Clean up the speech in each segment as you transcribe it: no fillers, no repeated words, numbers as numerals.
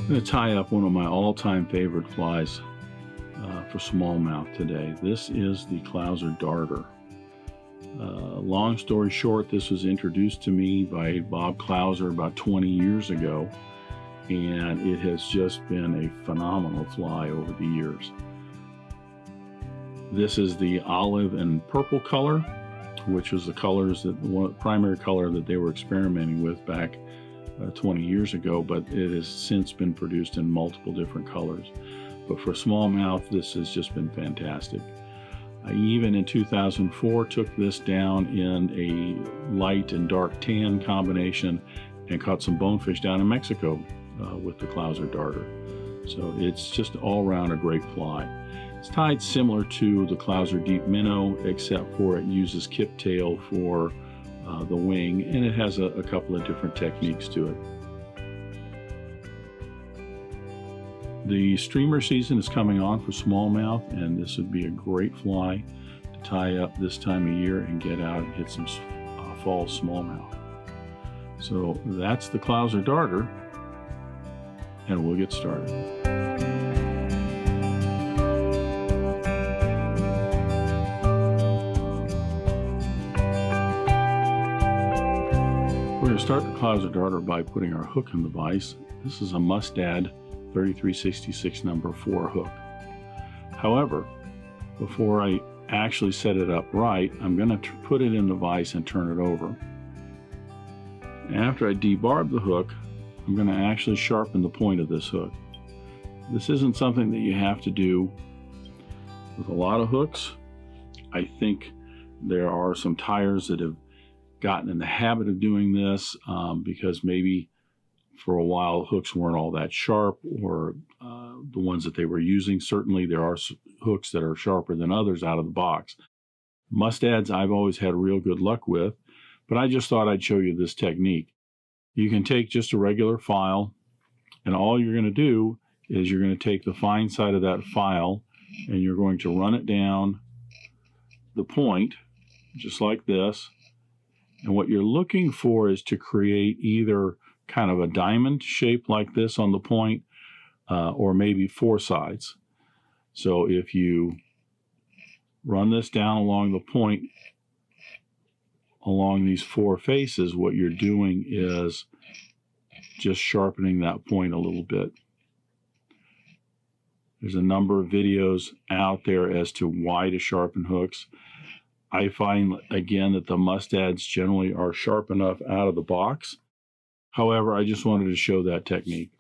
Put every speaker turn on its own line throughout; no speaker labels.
I'm going to tie up one of my all-time favorite flies for smallmouth today. This is the Clouser Darter. Long story short, this was introduced to me by Bob Clouser about 20 years ago, and it has just been a phenomenal fly over the years. This is the olive and purple color, which was the colors that one primary color that they were experimenting with back 20 years ago, but it has since been produced in multiple different colors. But for smallmouth, this has just been fantastic. I even in 2004 took this down in a light and dark tan combination and caught some bonefish down in Mexico with the Clouser Darter. So it's just all around a great fly. It's tied similar to the Clouser Deep Minnow, except for it uses Kip Tail for the wing, and it has a couple of different techniques to it. The streamer season is coming on for smallmouth, and this would be a great fly to tie up this time of year and get out and hit some fall smallmouth. So that's the Clouser Darter, and we'll get started. We're going to start the Clouser Darter by putting our hook in the vise. This is a Mustad 3366 number 4 hook. However, before I actually set it up right, I'm going to put it in the vise and turn it over. After I debarb the hook, I'm going to actually sharpen the point of this hook. This isn't something that you have to do with a lot of hooks. I think there are some tyers that have gotten in the habit of doing this because maybe for a while hooks weren't all that sharp, or the ones that they were using. Certainly there are hooks that are sharper than others out of the box. Mustads I've always had real good luck with, but I just thought I'd show you this technique. You can take just a regular file, and all you're going to do is you're going to take the fine side of that file and you're going to run it down the point just like this. And what you're looking for is to create either kind of a diamond shape like this on the point, or maybe 4 sides. So if you run this down along the point, along these 4 faces, what you're doing is just sharpening that point a little bit. There's a number of videos out there as to why to sharpen hooks. I find, again, that the Mustads generally are sharp enough out of the box. However, I just wanted to show that technique.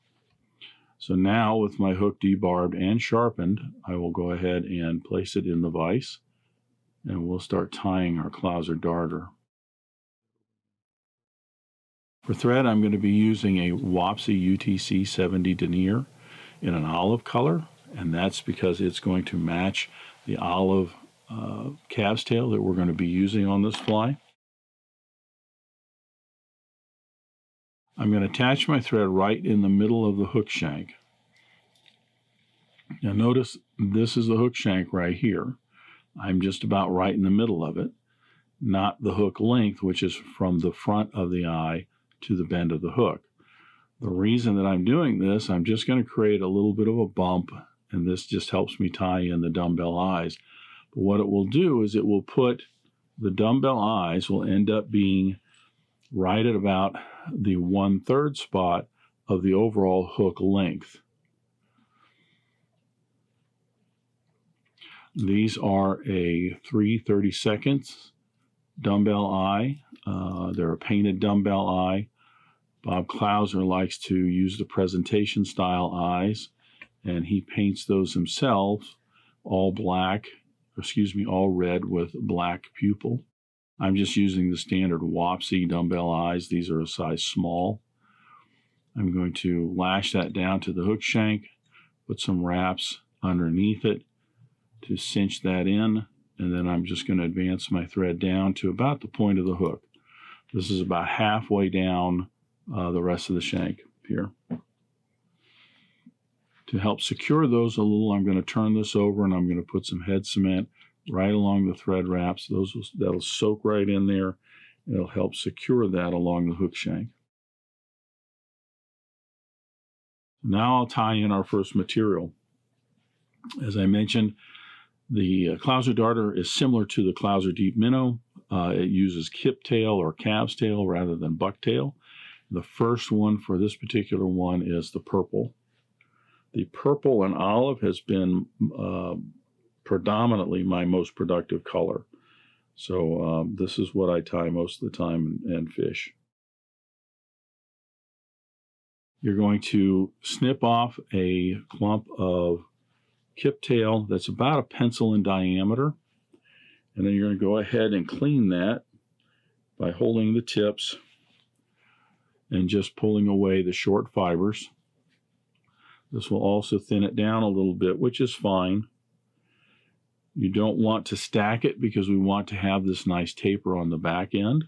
So now with my hook debarbed and sharpened, I will go ahead and place it in the vise, and we'll start tying our Clouser Darter. For thread, I'm going to be using a Wapsi UTC 70 Denier in an olive color, and that's because it's going to match the olive calf's tail that we're going to be using on this fly. I'm going to attach my thread right in the middle of the hook shank. Now notice this is the hook shank right here. I'm just about right in the middle of it, not the hook length, which is from the front of the eye to the bend of the hook. The reason that I'm doing this, I'm just going to create a little bit of a bump, and this just helps me tie in the dumbbell eyes. But what it will do is it will put the dumbbell eyes will end up being right at about the 1/3 spot of the overall hook length. These are a 3/32 dumbbell eye. They're a painted dumbbell eye. Bob Clouser likes to use the presentation style eyes, and he paints those himself, all red with black pupil. I'm just using the standard Wapsi dumbbell eyes. These are a size small. I'm going to lash that down to the hook shank, put some wraps underneath it to cinch that in, and then I'm just going to advance my thread down to about the point of the hook. This is about halfway down the rest of the shank here. To help secure those a little, I'm going to turn this over and I'm going to put some head cement right along the thread wraps. That'll soak right in there. It'll help secure that along the hook shank. Now I'll tie in our first material. As I mentioned, the Clouser Darter is similar to the Clouser Deep Minnow. It uses kip tail or calf's tail rather than bucktail. The first one for this particular one is the purple. The purple and olive has been predominantly my most productive color. So this is what I tie most of the time and fish. You're going to snip off a clump of kip tail that's about a pencil in diameter, and then you're going to go ahead and clean that by holding the tips and just pulling away the short fibers. This will also thin it down a little bit, which is fine. You don't want to stack it because we want to have this nice taper on the back end.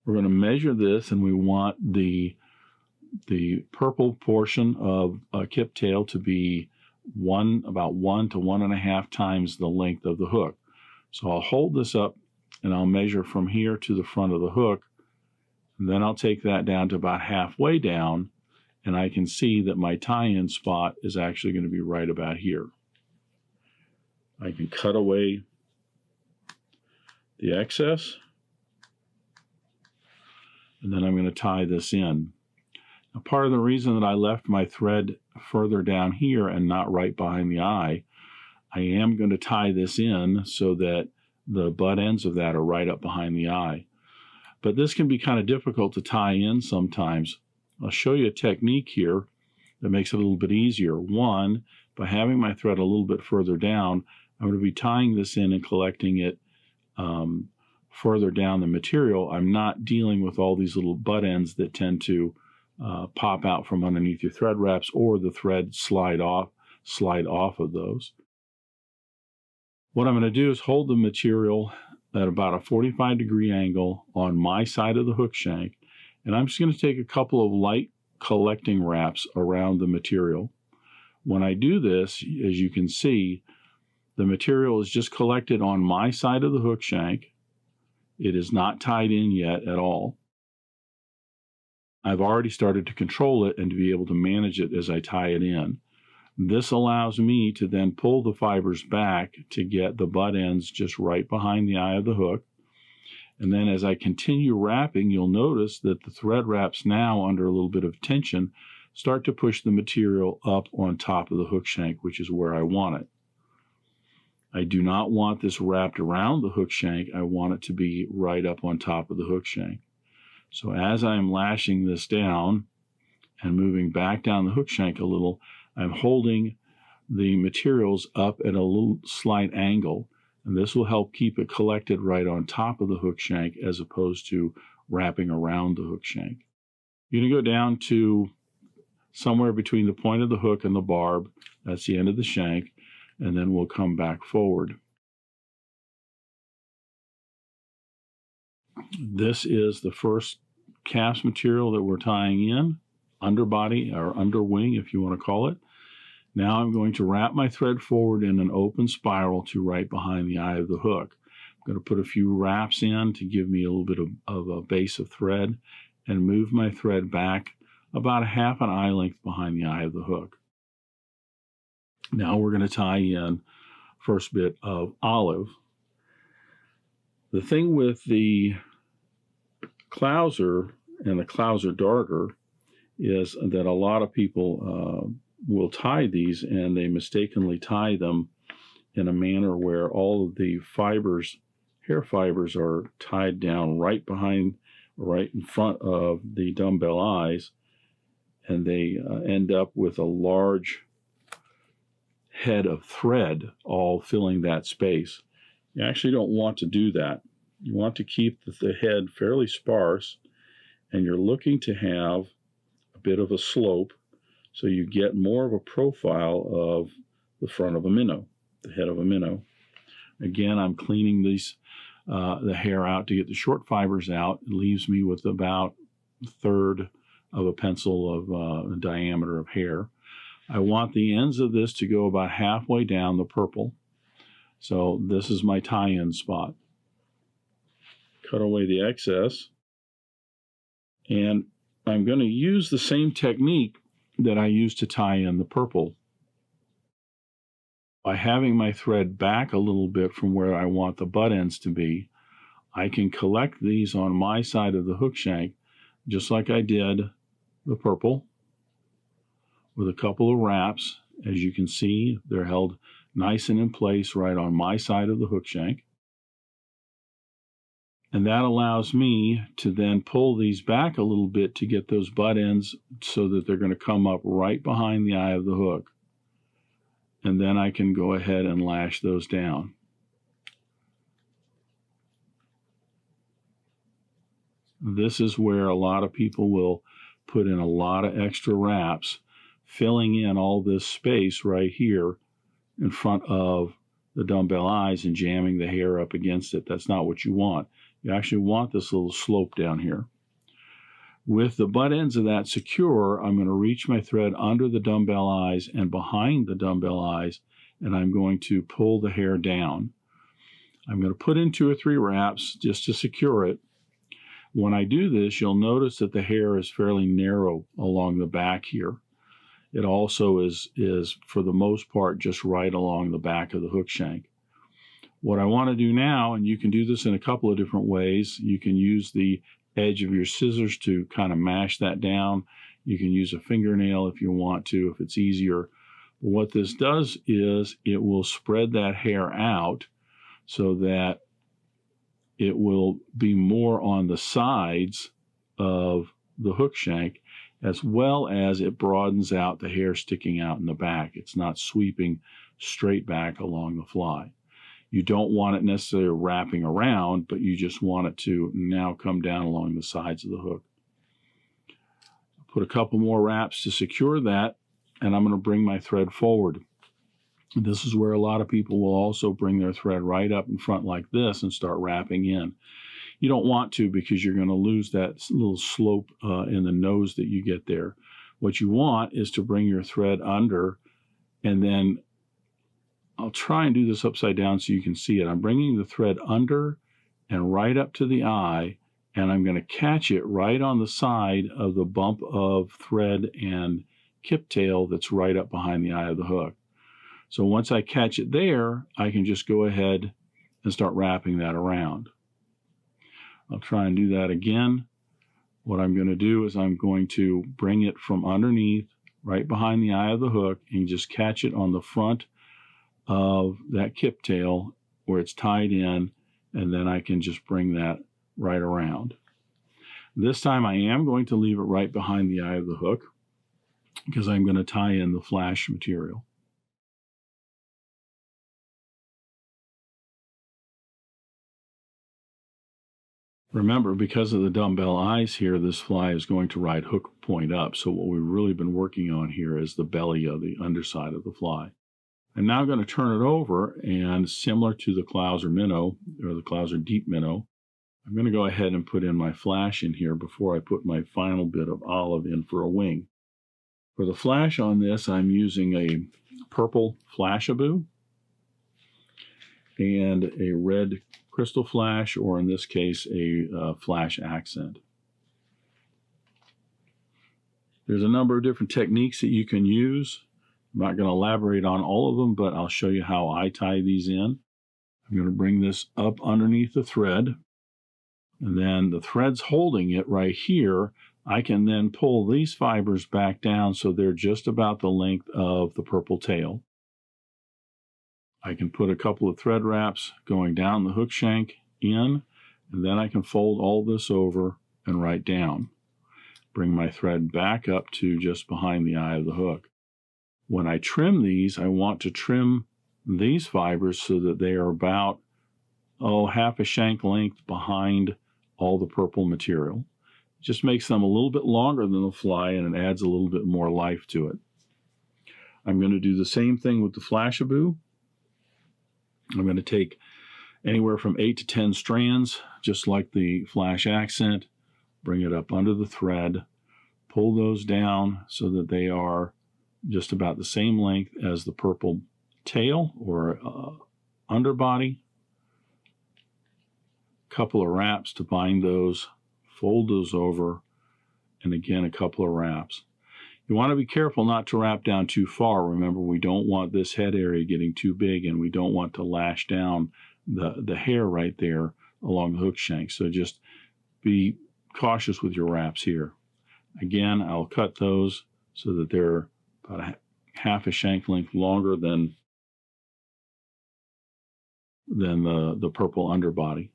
We're going to measure this, and we want the purple portion of a kip tail to be about 1 to 1.5 times the length of the hook. So I'll hold this up and I'll measure from here to the front of the hook, and then I'll take that down to about halfway down, and I can see that my tie-in spot is actually going to be right about here. I can cut away the excess, and then I'm going to tie this in. Now, part of the reason that I left my thread further down here and not right behind the eye, I am going to tie this in so that the butt ends of that are right up behind the eye. But this can be kind of difficult to tie in sometimes. I'll show you a technique here that makes it a little bit easier. One, by having my thread a little bit further down, I'm going to be tying this in and collecting it further down the material. I'm not dealing with all these little butt ends that tend to pop out from underneath your thread wraps, or the thread slide off of those. What I'm going to do is hold the material at about a 45-degree angle on my side of the hook shank, and I'm just going to take a couple of light collecting wraps around the material. When I do this, as you can see, the material is just collected on my side of the hook shank. It is not tied in yet at all. I've already started to control it and to be able to manage it as I tie it in. This allows me to then pull the fibers back to get the butt ends just right behind the eye of the hook. And then as I continue wrapping, you'll notice that the thread wraps now, under a little bit of tension, start to push the material up on top of the hook shank, which is where I want it. I do not want this wrapped around the hook shank. I want it to be right up on top of the hook shank. So as I'm lashing this down and moving back down the hook shank a little, I'm holding the materials up at a little slight angle, and this will help keep it collected right on top of the hook shank as opposed to wrapping around the hook shank. You're going to go down to somewhere between the point of the hook and the barb. That's the end of the shank, and then we'll come back forward. This is the first cast material that we're tying in, underbody or underwing if you want to call it. Now I'm going to wrap my thread forward in an open spiral to right behind the eye of the hook. I'm going to put a few wraps in to give me a little bit of a base of thread, and move my thread back about a half an eye length behind the eye of the hook. Now we're going to tie in first bit of olive. The thing with the Clouser and the Clouser Darter is that a lot of people will tie these, and they mistakenly tie them in a manner where all of the fibers, hair fibers, are tied down right in front of the dumbbell eyes, and they end up with a large head of thread all filling that space. You actually don't want to do that. You want to keep the head fairly sparse, and you're looking to have a bit of a slope so you get more of a profile of the front of a minnow, the head of a minnow. Again, I'm cleaning the hair out to get the short fibers out. It leaves me with about a third of a pencil of diameter of hair. I want the ends of this to go about halfway down the purple. So this is my tie-in spot. Cut away the excess. And I'm going to use the same technique that I used to tie in the purple. By having my thread back a little bit from where I want the butt ends to be, I can collect these on my side of the hook shank, just like I did the purple, with a couple of wraps. As you can see, they're held nice and in place right on my side of the hook shank. And that allows me to then pull these back a little bit to get those butt ends so that they're going to come up right behind the eye of the hook. And then I can go ahead and lash those down. This is where a lot of people will put in a lot of extra wraps, filling in all this space right here in front of the dumbbell eyes and jamming the hair up against it. That's not what you want. You actually want this little slope down here. With the butt ends of that secure, I'm going to reach my thread under the dumbbell eyes and behind the dumbbell eyes, and I'm going to pull the hair down. I'm going to put in 2 or 3 wraps just to secure it. When I do this, you'll notice that the hair is fairly narrow along the back here. It also is for the most part, just right along the back of the hook shank. What I want to do now, and you can do this in a couple of different ways. You can use the edge of your scissors to kind of mash that down. You can use a fingernail if you want to, if it's easier. But what this does is it will spread that hair out so that it will be more on the sides of the hook shank, as well as it broadens out the hair sticking out in the back. It's not sweeping straight back along the fly. You don't want it necessarily wrapping around, but you just want it to now come down along the sides of the hook. Put a couple more wraps to secure that, and I'm going to bring my thread forward. This is where a lot of people will also bring their thread right up in front like this and start wrapping in. You don't want to, because you're going to lose that little slope in the nose that you get there. What you want is to bring your thread under, and then I'll try and do this upside down so you can see it. I'm bringing the thread under and right up to the eye, and I'm going to catch it right on the side of the bump of thread and kip tail that's right up behind the eye of the hook. So once I catch it there, I can just go ahead and start wrapping that around. I'll try and do that again. What I'm going to do is I'm going to bring it from underneath, right behind the eye of the hook, and just catch it on the front of that kip tail where it's tied in, and then I can just bring that right around. This time I am going to leave it right behind the eye of the hook because I'm going to tie in the flash material. Remember, because of the dumbbell eyes here, this fly is going to ride hook point up. So what we've really been working on here is the belly of the underside of the fly. I'm now going to turn it over, and similar to the Clouser minnow, or the Clouser Deep Minnow, I'm going to go ahead and put in my flash in here before I put my final bit of olive in for a wing. For the flash on this, I'm using a purple Flashabou and a red Krystal flash, or in this case, a flash accent. There's a number of different techniques that you can use. I'm not going to elaborate on all of them, but I'll show you how I tie these in. I'm going to bring this up underneath the thread, and then the thread's holding it right here. I can then pull these fibers back down so they're just about the length of the purple tail. I can put a couple of thread wraps going down the hook shank in, and then I can fold all this over and right down. Bring my thread back up to just behind the eye of the hook. When I trim these, I want to trim these fibers so that they are about, half a shank length behind all the purple material. It just makes them a little bit longer than the fly, and it adds a little bit more life to it. I'm going to do the same thing with the Flashabou. I'm going to take anywhere from 8 to 10 strands, just like the flash accent, bring it up under the thread, pull those down so that they are just about the same length as the purple tail or underbody. Couple of wraps to bind those, fold those over, and again a couple of wraps. You want to be careful not to wrap down too far. Remember, we don't want this head area getting too big, and we don't want to lash down the hair right there along the hook shank. So just be cautious with your wraps here. Again, I'll cut those so that they're about half a shank length longer than the purple underbody.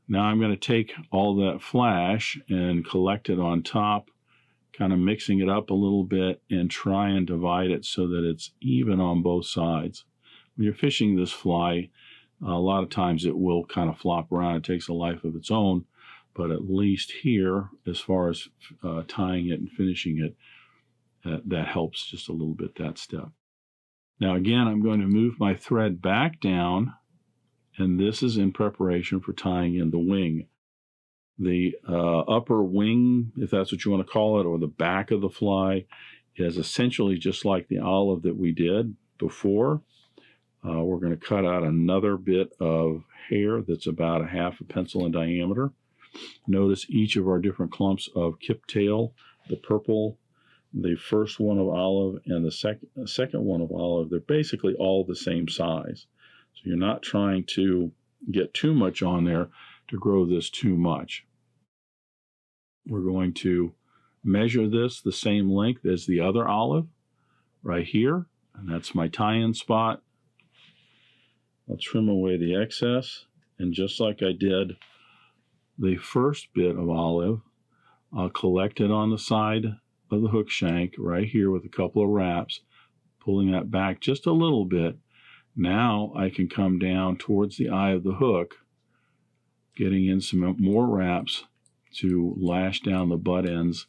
Now I'm going to take all that flash and collect it on top, kind of mixing it up a little bit and try and divide it so that it's even on both sides. When you're fishing this fly, a lot of times it will kind of flop around. It takes a life of its own, but at least here, as far as tying it and finishing it, that helps just a little bit, that step. Now again, I'm going to move my thread back down, and this is in preparation for tying in the wing. The upper wing, if that's what you want to call it, or the back of the fly, is essentially just like the olive that we did before. We're going to cut out another bit of hair that's about a half a pencil in diameter. Notice each of our different clumps of kip tail, the purple, the first one of olive, and the second one of olive. They're basically all the same size. So you're not trying to get too much on there to grow this too much. We're going to measure this the same length as the other olive right here, and that's my tie-in spot. I'll trim away the excess, and just like I did the first bit of olive, I'll collect it on the side of the hook shank right here with a couple of wraps, pulling that back just a little bit. Now I can come down towards the eye of the hook, getting in some more wraps to lash down the butt ends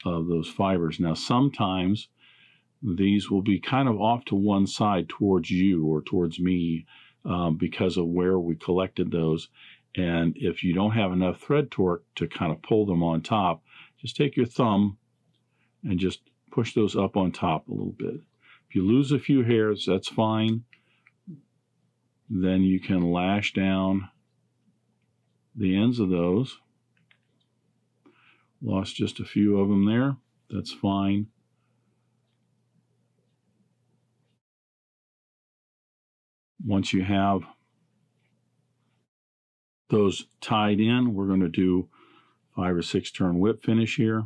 of those fibers. Now sometimes these will be kind of off to one side towards you or towards me because of where we collected those. And if you don't have enough thread torque to kind of pull them on top, just take your thumb and just push those up on top a little bit. If you lose a few hairs, that's fine. Then you can lash down the ends of those. Lost just a few of them there. That's fine. Once you have those tied in, we're going to do 5 or 6 turn whip finish here.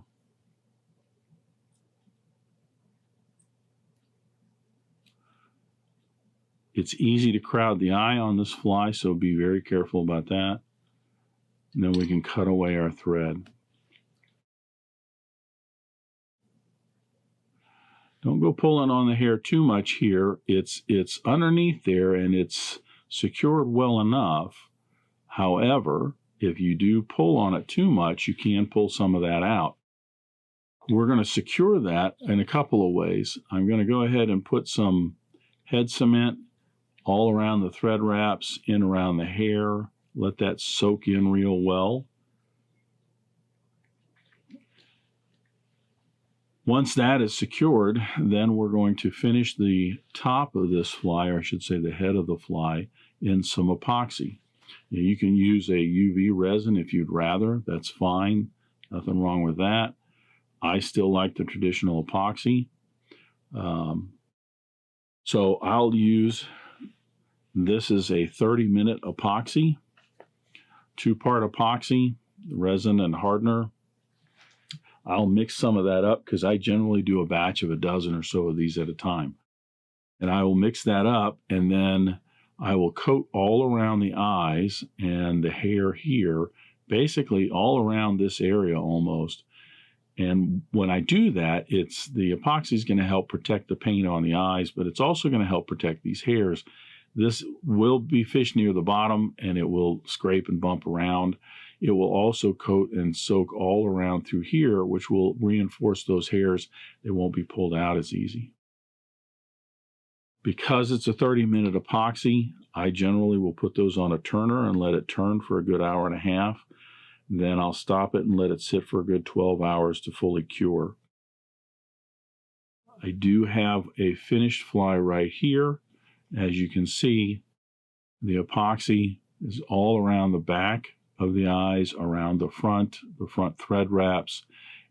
It's easy to crowd the eye on this fly, so be very careful about that. And then we can cut away our thread. Don't go pulling on the hair too much here. It's underneath there and it's secured well enough. However, if you do pull on it too much, you can pull some of that out. We're going to secure that in a couple of ways. I'm going to go ahead and put some head cement all around the thread wraps, in around the hair. Let that soak in real well. Once that is secured, then we're going to finish the top of this fly, or I should say the head of the fly, in some epoxy. You can use a UV resin if you'd rather. That's fine. Nothing wrong with that. I still like the traditional epoxy. So I'll use, this is a 30-minute epoxy, 2-part epoxy, resin and hardener. I'll mix some of that up because I generally do a batch of a dozen or so of these at a time. And I will mix that up, and then I will coat all around the eyes and the hair here, basically all around this area almost. And when I do that, the epoxy is going to help protect the paint on the eyes, but it's also going to help protect these hairs. This will be fished near the bottom, and it will scrape and bump around. It will also coat and soak all around through here, which will reinforce those hairs. They won't be pulled out as easy. Because it's a 30-minute epoxy, I generally will put those on a turner and let it turn for a good hour and a half. Then I'll stop it and let it sit for a good 12 hours to fully cure. I do have a finished fly right here. As you can see, the epoxy is all around the back of the eyes, around the front thread wraps,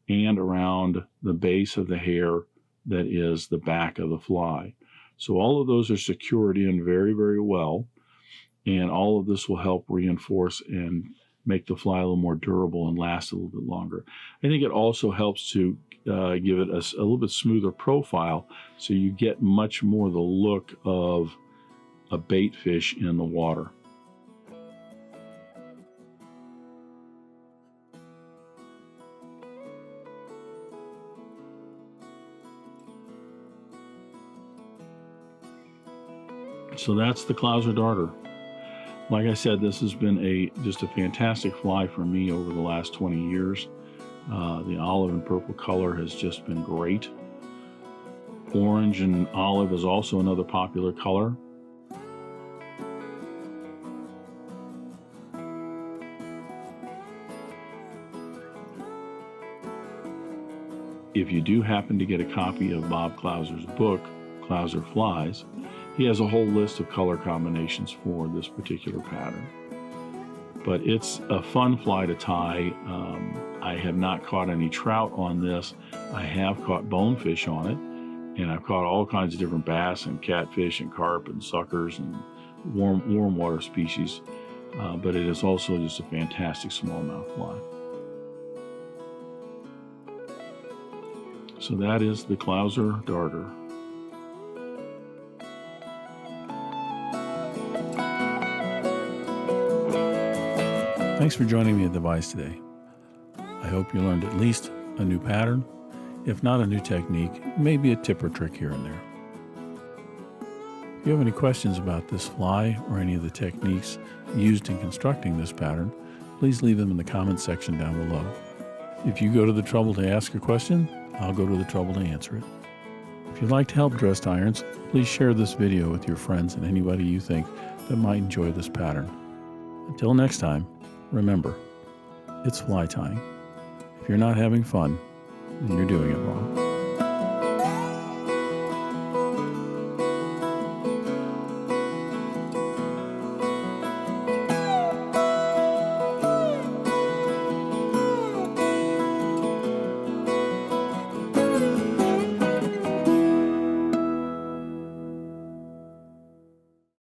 and around the base of the hair that is the back of the fly. So all of those are secured in very, very well, and all of this will help reinforce and make the fly a little more durable and last a little bit longer. I think it also helps to give it a little bit smoother profile, so you get much more the look of a bait fish in the water. So that's the Clouser Darter. Like I said, this has been just a fantastic fly for me over the last 20 years. The olive and purple color has just been great. Orange and olive is also another popular color. If you do happen to get a copy of Bob Clouser's book, Clouser Flies, he has a whole list of color combinations for this particular pattern. But it's a fun fly to tie. I have not caught any trout on this. I have caught bonefish on it, and I've caught all kinds of different bass and catfish and carp and suckers and warm water species. But it is also just a fantastic smallmouth fly. So that is the Clouser Darter. Thanks for joining me at the Vise today. I hope you learned at least a new pattern, if not a new technique, maybe a tip or trick here and there. If you have any questions about this fly or any of the techniques used in constructing this pattern, please leave them in the comments section down below. If you go to the trouble to ask a question, I'll go to the trouble to answer it. If you'd like to help dressed irons, please share this video with your friends and anybody you think that might enjoy this pattern. Until next time, remember, it's fly tying. If you're not having fun, then you're doing it wrong.